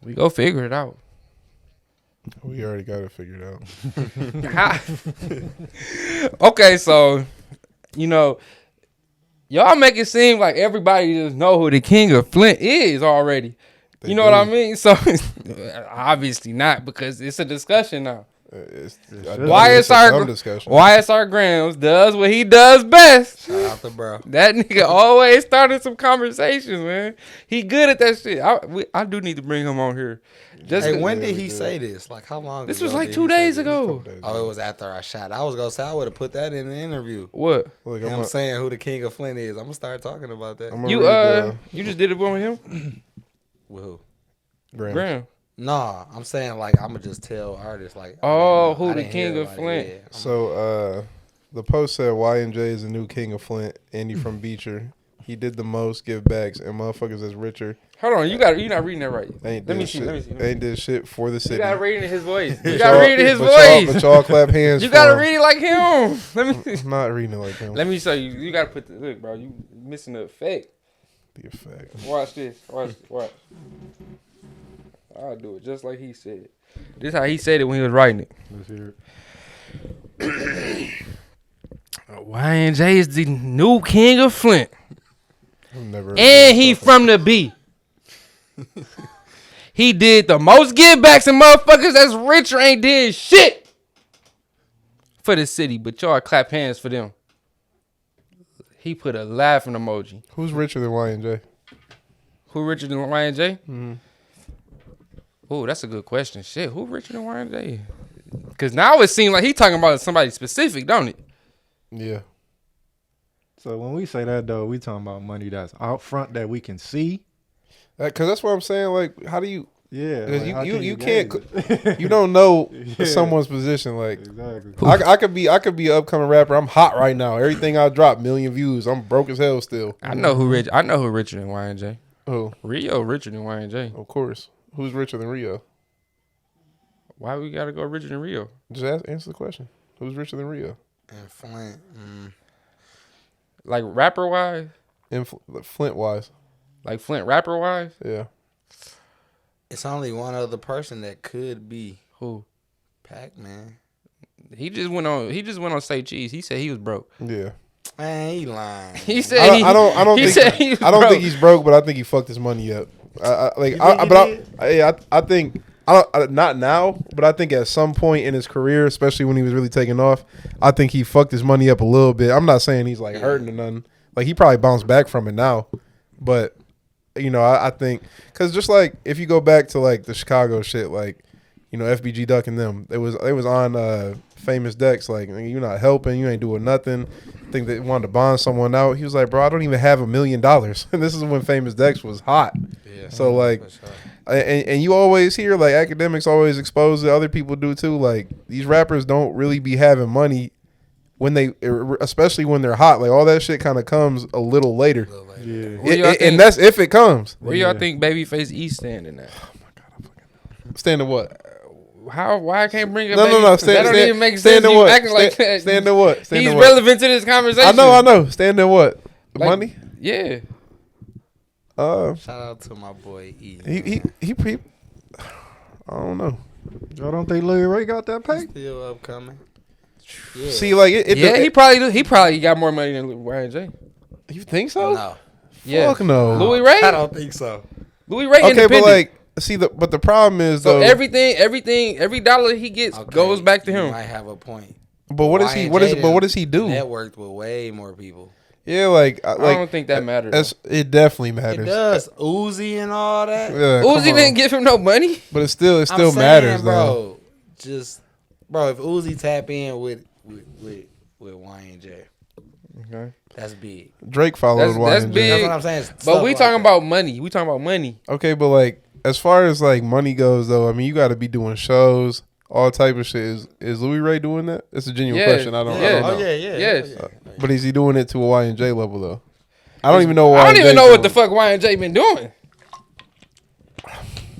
We go figure it out. We already got it figured out. Okay, so y'all make it seem like everybody just know who the king of Flint is already. They You know do. what I mean? So obviously not, because it's a discussion now. YSR Grams does what he does best. Shout out to bro. That nigga always started some conversations, man. He good at that shit. I do need to bring him on here. Hey, when did he say this? Like, how long This ago was like did 2 he say days this? ago. Oh, it was after I shot. I was going to say, I would have put that in the interview. What? Look, I'm saying who the king of Flint is. I'm going to start talking about that. You just did it with him? With who? Graham. Nah, I'm saying, like, I'm going to just tell artists, like, who the king of Flint. Yeah, So, the post said Y&J is the new king of Flint. Andy from Beecher. He did the most give backs, and motherfuckers that's richer. Hold on, you're not reading that right. Let me see. Ain't did shit for the city. You gotta read it in his voice. But y'all clap hands. You gotta read it like him. I'm not reading it like him. Let me show you. You gotta put look, bro. You missing the effect. The effect. Watch this. Watch. I'll do it just like he said. This how he said it when he was writing it. Let's hear it. Y&J is the new king of Flint. And he from the B. He did the most givebacks and motherfuckers that's richer ain't did shit for the city, but y'all clap hands for them. He put a laughing emoji. Who's richer than Y&J? Who richer than Y&J? Mm-hmm. Oh, that's a good question. Shit, who richer than Y&J? Because now it seems like he talking about somebody specific, don't it? Yeah. So when we say that, though, we talking about money that's out front that we can see. Because that's what I'm saying. Like, how do you? Yeah. Because like, you can't. You don't know someone's position. Like, exactly. I could be an upcoming rapper. I'm hot right now. Everything I drop, million views. I'm broke as hell still. I know who richer than Y&J. Who? Rio richer than Y&J. Of course. Who's richer than Rio? Why we gotta go richer than Rio? Just answer the question. Who's richer than Rio? And Flint. Like rapper wise? Flint wise. Like Flint rapper wise? Yeah. It's only one other person that could be. Who? Pac-Man. He just went on Say Cheese. He said he was broke. Yeah. Man, he lying. He said I don't think he's broke, but I think he fucked his money up. I think not now, but I think at some point in his career, especially when he was really taking off, I think he fucked his money up a little bit. I'm not saying he's like hurting or nothing. Like, he probably bounced back from it now, but I think because just like if you go back to like the Chicago shit, like FBG Duck and them, it was on Famous Dex, like, you're not helping, you ain't doing nothing. I think they wanted to bond someone out. He was like, bro, I don't even have $1 million. And this is when Famous Dex was hot. Yeah. So like, and you always hear like academics always expose it. Other people do too. Like, these rappers don't really be having money when they, especially when they're hot. Like, all that shit kind of comes a little later. Yeah. And that's if it comes. Where y'all think Babyface E stand in that? Oh my God, I fucking know. Stand in what? Why I can't bring up? No. That don't even make sense. You acting like that. Stand in what? He's relevant to this conversation. I know. Stand in what? Like, money? Yeah. Shout out to my boy E. He I don't know. Y'all don't think Lil Ray got that pay? Still upcoming. Yeah. See, like he probably got more money than Y&J. You think so? No. Yeah. Fuck no. Louis Ray? I don't think so. Louis Ray okay, independent. but like, see, but the problem is so though, every dollar he gets goes back to him. You might have a point. But what does he? What does he do? Networked with way more people. Yeah, like I don't think that matters. It definitely matters. It does. Uzi and all that. Yeah, Uzi didn't give him no money. But it still matters, bro. If Uzi tap in with Y&J, okay, that's big. Drake followed Y&J. That's big. That's what I'm saying. But we talking about money. We talking about money. Okay, but like as far as like money goes, though, I mean, you got to be doing shows, all type of shit. Is Louis Ray doing that? It's a genuine question. I don't know. Yes. But is he doing it to a Y&J level though? I don't even know. I don't even know what the fuck Y&J been doing.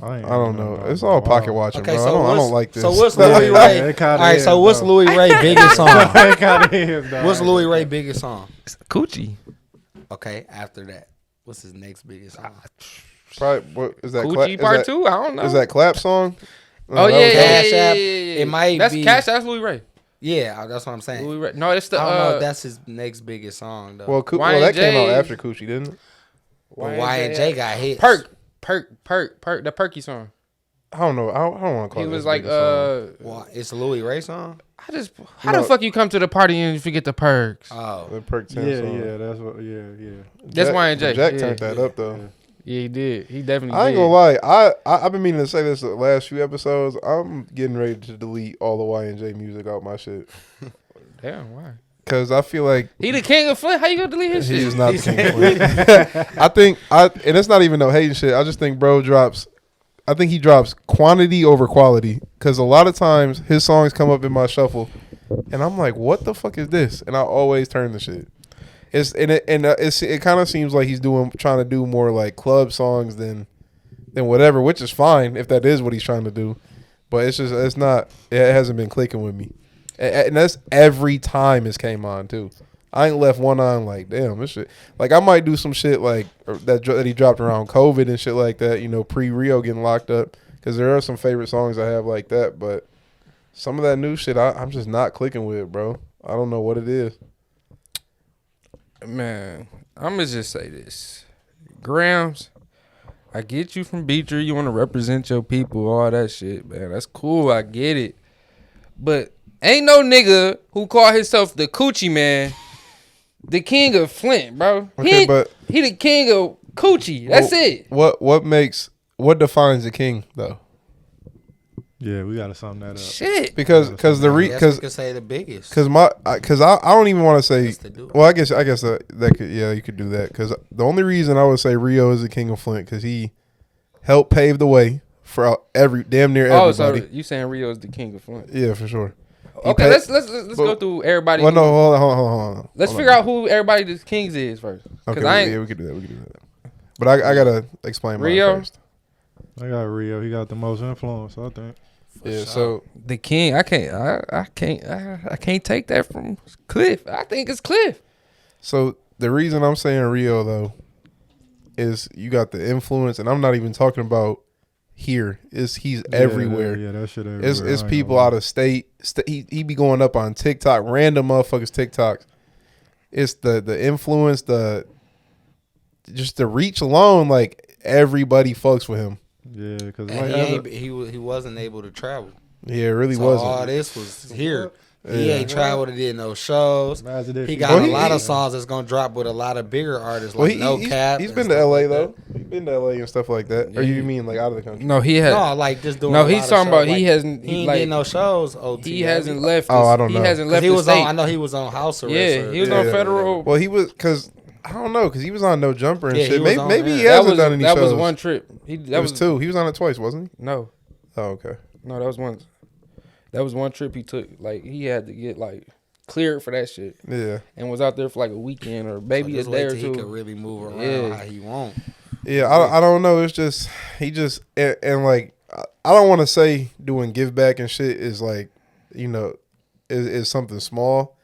I don't know. It's all pocket watching, bro. So I don't like this. So what's Louis Ray? All right. So what's Louis Ray biggest song? What's Louis Ray biggest song? Coochie. Okay. After that, what's his next biggest song? Probably. What is that? Coochie Part 2? I don't know. Is that Clap song? Oh, that yeah, was Cash yeah, App. yeah, yeah. It might that's be. That's Louis Ray. Yeah, that's what I'm saying. Louis Ray. No, it's the. I don't know if that's his next biggest song though. Well, that came out Y&J after Coochie, didn't it? But Y&J got hits. Perk, the Perky song. I don't know. I don't want to call it. He was his like, biggest song. Well, it's a Louis Ray song. How the fuck you come to the party and you forget the perks? Oh, the Perk 10 Yeah, song. yeah, that's what. Yeah. That's Y&J. Jack turned that up though. Yeah, he did. He definitely. I ain't gonna lie. I've been meaning to say this the last few episodes. I'm getting ready to delete all the Y&J music out my shit. Damn, why? Because I feel like He the king of Flint. How you gonna delete his shit? he's not the king of Flint. I think and it's not even no hating shit. I just think bro drops. I think he drops quantity over quality. Because a lot of times his songs come up in my shuffle, and I'm like, what the fuck is this? And I always turn the shit. It kind of seems like he's trying to do more like club songs than whatever, which is fine if that is what he's trying to do. But it's not. It hasn't been clicking with me. And that's every time it's came on too. I ain't left one on like, damn, this shit. Like I might do some shit like that he dropped around COVID and shit like that. You know, pre-Rio getting locked up. Because there are some favorite songs I have like that. But some of that new shit, I'm just not clicking with, bro. I don't know what it is. Man, I'm gonna just say this, Grams. I get you from Beecher. You want to represent your people, all that shit, man. That's cool. I get it. But ain't no nigga who call himself the Coochie Man, the king of Flint, bro. Okay, he the king of Coochie. That's it. What defines a king though? Yeah, we gotta sum that up. Shit. Because I guess we could say the biggest. Because I don't even want to say. Just to do it. Well, I guess that could, yeah, you could do that. Because the only reason I would say Rio is the king of Flint because he helped pave the way for damn near everybody. So you saying Rio is the king of Flint? Yeah, for sure. Okay, let's go through everybody. Well, no, hold on. Let's figure out who everybody the kings is first. Okay, we could do that. But I gotta explain Rio mine first. I got Rio. He got the most influence, I think. Yeah, so the king, I can't take that from Cliff. I think it's Cliff. So the reason I'm saying Rio though is you got the influence, and I'm not even talking about here. He's everywhere. Yeah, that shit everywhere. It's people out of state. He be going up on TikTok, random motherfuckers TikToks. It's the influence, just the reach alone. Like everybody fucks with him. Yeah, because he wasn't able to travel. Yeah, it really So wasn't. all this was here. He ain't traveled and did no shows. Imagine He got a lot of songs that's gonna drop with a lot of bigger artists like No Cap. He's been to LA though. He's been to LA and stuff like that. Or you mean like out of the country? No, he has. No, like just doing. No, he's talking about he hasn't. He ain't like, did no shows. OT. he hasn't left. Oh, I don't know. He hasn't left He the was state. on. I know he was on house arrest. Yeah, he was on federal. Well, he was because I don't know because he was on No Jumper and Yeah, shit. he was on Maybe he there. hasn't done any shows. That was one trip. That was two. He was on it twice, wasn't he? No, okay. No, that was one. That was one trip he took. Like he had to get like cleared for that shit. Yeah. And was out there for like a weekend or maybe So a day or he two. could really move around how he want. Yeah, I don't know. It's just and like I don't want to say doing give back and shit is like is something small,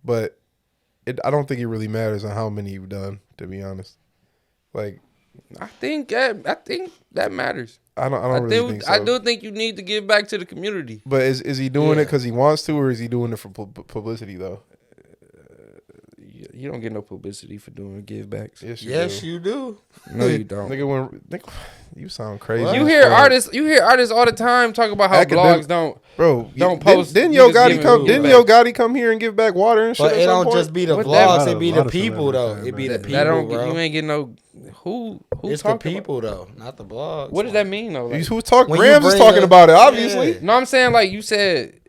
but I don't think it really matters on how many you've done. To be honest, like I think that matters. I don't really think so. I do think you need to give back to the community. But is he doing it because he wants to, or is he doing it for publicity though? You don't get no publicity for doing give backs. Yes, you do. No, you don't. Nigga, you sound crazy. You hear artists all the time talk about how blogs don't post. Didn't Yo Gotti come here and give back water and shit? But it don't just be the vlogs; it be the people though. It be the people, bro. You ain't getting no. Who it's the people though, not the blogs. What does that mean though? Like, who's talking? Grams is talking about it, obviously. No, I'm saying like you said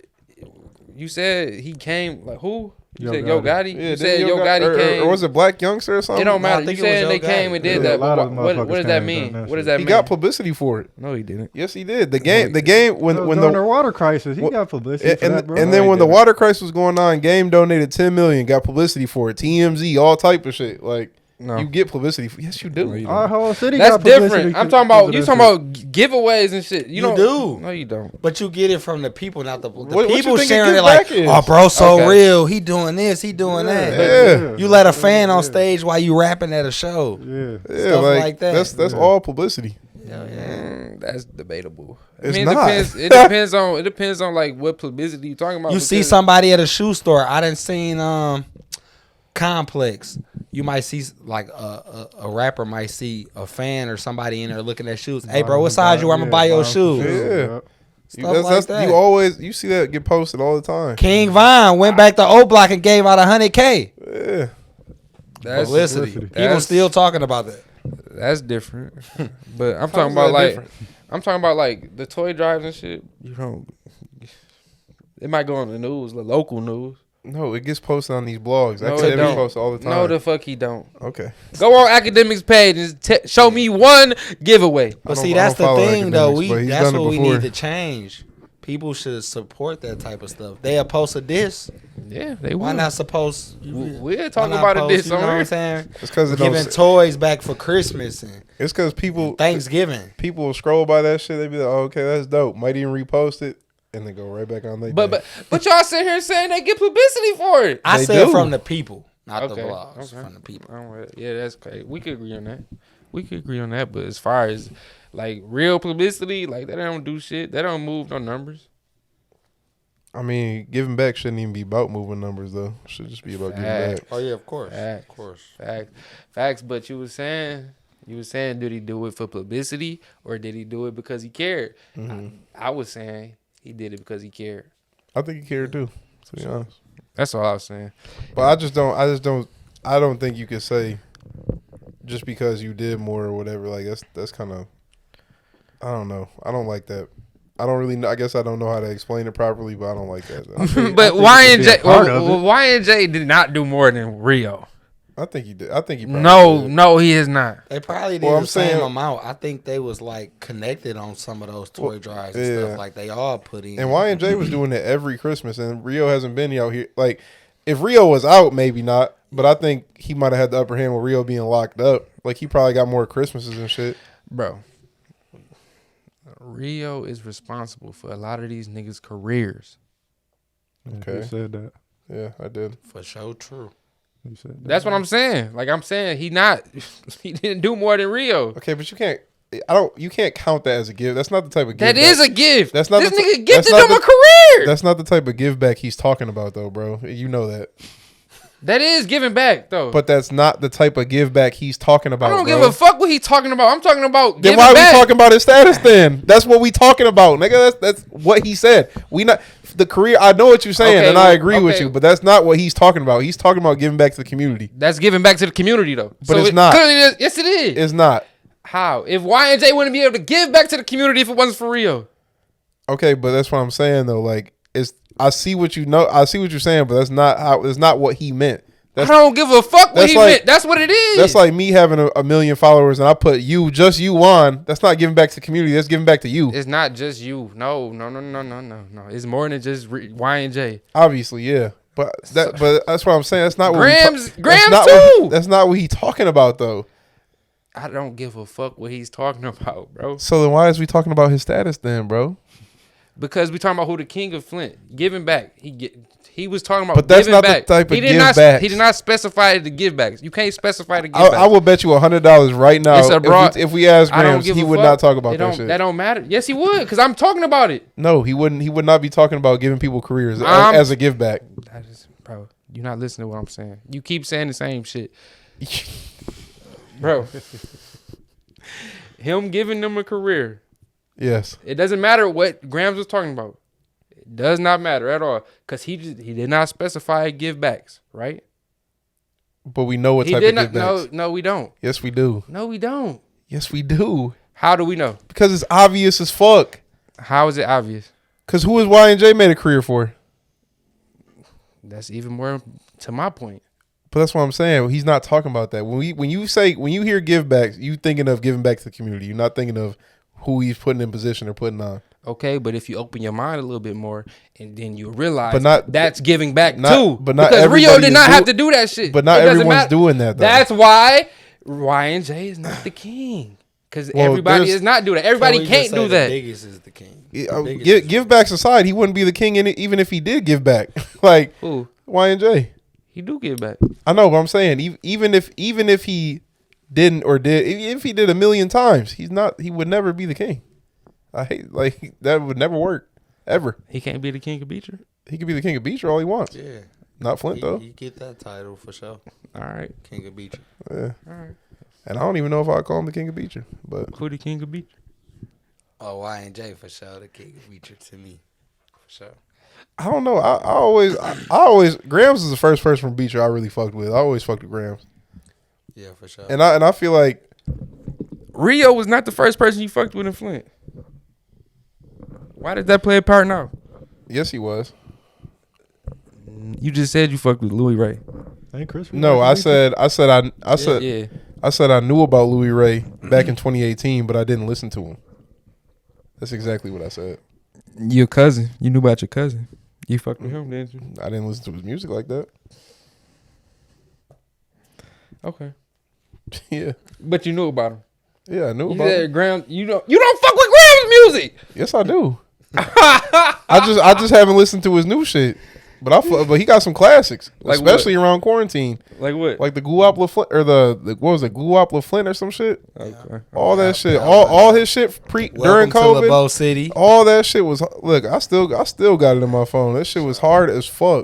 he came like who? You said Yo Gotti? Yeah, you said Yo Gotti came. Or was it Black Youngster or something? It don't matter. You said they came and did that. But what does that mean? What does that mean? He got publicity for it. No, he didn't. Yes, he did. The game when the water crisis, he got publicity for that, bro. And then when the water crisis was going on, Game donated $10 million, got publicity for it. TMZ, all type of shit. Like No. You get publicity. Yes, you do. No, you Our whole city. That's got publicity different. I'm because talking about of you that talking shit. about giveaways and shit. You You don't do. No, you don't. But you get it from the people, not the What you people think a sharing it give like, back is? oh, bro, so Okay. real. He doing this, he doing that. Yeah. You let a fan on stage while you rapping at a show. Yeah. Yeah, Stuff like that. That's all publicity. That's debatable. It's it not. depends. It depends on like what publicity you talking about. You see because- somebody at a shoe store. I done seen Complex. You might see like a rapper might see a fan or somebody in there looking at shoes. Hey, bro, what size you wear? I'm gonna buy your shoes. Yeah. Stuff like that. You see that get posted all the time. King Von went back to O Block and gave out $100K. Yeah. That's Publicity. People That's- still talking about that. That's different. But I'm How's talking about that like different? I'm talking about like the toy drives and shit. You don't. It might go on the news, the local news. No, it gets posted on these blogs. No, Actually, it they don't. post all the time. No, the fuck he don't. Okay. Go on academics page and show me one giveaway. But don't- see, I that's don't the follow thing, though. academics, but he's That's done it what we before. need to change. People should support that type of stuff. They'll post a diss. Yeah, they Why will. not suppose? We'll why talk not about post, it this you know what I'm summer. saying? It's because Giving toys back for Christmas and it's because people Thanksgiving. people will scroll by that shit. They be like, oh, okay, that's dope. Might even repost it and then go right back on their. But y'all sit here saying they get publicity for it. I They said do. from the people, not the Okay, blogs. okay. From the people. Yeah, that's crazy. We could agree on that. We could agree on that. But as far as like real publicity, like they don't do shit. They don't move no numbers. I mean, giving back shouldn't even be about moving numbers though. It should just be about giving back. Facts. Oh yeah, of course, Facts. of course. Facts. But you was saying, did he do it for publicity or did he do it because he cared? I was saying he did it because he cared. I think he cared too. To be honest, That's all I was saying. but I don't think you could say just because you did more or whatever. Like that's kind of. I don't know. I don't like that. I don't really know. I guess I don't know how to explain it properly, but I don't like that. But Y and J did not do more than Rio. I think he did. I think he probably did. No, he is not. They probably did Well, the I'm same saying- amount. I think they was like connected on some of those toy drives and yeah. stuff. Like they all put in. And Y&J was doing it every Christmas, and Rio hasn't been out here. Like, if Rio was out, maybe not. But I think he might have had the upper hand with Rio being locked up. Like, he probably got more Christmases and shit. Bro. Rio is responsible for a lot of these niggas' careers. Okay. You said that. Yeah, I did. For sure, true. You said that. That's what I'm saying. Like I'm saying, he didn't do more than Rio. Okay, but you can't count that as a give. That's not the type of give That back. is a gift. That's not this the nigga that's gifted not him the- a career. That's not the type of give back he's talking about, though, bro. You know that. That is giving back, though. But that's not the type of give back he's talking about, I don't bro. give a fuck what he talking about. I'm talking about Then giving why back. are we talking about his status then? That's what we talking about, nigga. That's what he said. We not the career. I know what you're saying, Okay, and I well, agree with okay. you. But that's not what he's talking about. He's talking about giving back to the community. That's giving back to the community, though. But it's not. Clearly yes, it is. It's not. How? If Y and J wouldn't be able to give back to the community if it wasn't for Rio. Okay, but that's what I'm saying though. Like, I see what you know. I see what you're saying, but that's not how. That's not what he meant. I don't give a fuck what that's he like- meant. That's what it is. That's like me having a million followers and I put you on. That's not giving back to the community. That's giving back to you. It's not just you. No. It's more than just Y and J. Obviously, yeah. But that's what I'm saying. That's not what Grams that's not too. that's not what he's talking about though. I don't give a fuck what he's talking about, bro. So then why is we talking about his status then, bro? Because we talking about who the king of Flint giving back. He was talking about But that's giving not the back. type of he did give not, backs. He did not specify the give backs. You can't specify the give I backs. will bet you $100 right now. It's a broad- if we ask I don't Grams, give he a would fuck. not talk about It that don't- shit. That don't matter. Yes, he would, because I'm talking about it. No, he wouldn't. He would not be talking about giving people careers as a give back. Bro, you're not listening to what I'm saying. You keep saying the same shit. Bro. Him giving them a career. Yes. It doesn't matter what Grams was talking about. It does not matter at all. Because he did not specify give backs, right? But we know what He type did of give not. backs. No, we don't. Yes, we do. No, we don't. Yes, we do. How do we know? Because it's obvious as fuck. How is it obvious? Because who is Y&J made a career for? That's even more to my point. But that's what I'm saying. He's not talking about that. When you hear give backs, you thinking of giving back to the community. You're not thinking of who he's putting in position or putting on. Okay, but if you open your mind a little bit more, and then you realize But that's giving back not- too. but not because Rio everybody did is not have to do that shit. But not It doesn't everyone's matter. doing that, though. That's why Y&J is not the king. Because Well, everybody there's- is not doing that. Everybody can't do that. The biggest is the king. Give backs aside, he wouldn't be the king in it, even if he did give back. Like Who? Y&J. He do give back. I know, but I'm saying even if he didn't or did, if he did a million times, he would never be the king. I hate that would never work ever. He can't be the king of Beecher. He could be the king of Beecher all he wants. Yeah. Not Flint though. He get that title for sure. All right. King of Beecher. Yeah. All right. And I don't even know if I call him the king of Beecher, but Who the king of Beecher? Oh, Y&J for sure. The king of Beecher to me. For sure. I don't know. I always Grams is the first person from Beecher I really fucked with. I always fucked with Grams, Yeah, for sure. and I feel like Rio was not the first person you fucked with in Flint. Why did that play a part now? yes he was. You just said you fucked with Louis Ray. Ain't Chris? No, I said Yeah. I said I knew about Louis Ray back in 2018, but I didn't listen to him. That's exactly what I said. Your cousin. You knew about your cousin. You fucked with him, didn't you? I didn't listen to his music like that. Okay. Yeah, But you knew about him. yeah, I knew You about him. said Graham. You don't fuck with Graham's music. Yes, I do. I just haven't listened to his new shit, but but he got some classics, Like especially around quarantine, Like what? like the Guapla Flint or the what was it, Guapla Flint or some shit. Okay. All that shit, all his shit during Welcome to COVID. LeBeau City. All that shit was look. I still got it in my phone. That shit was hard as fuck.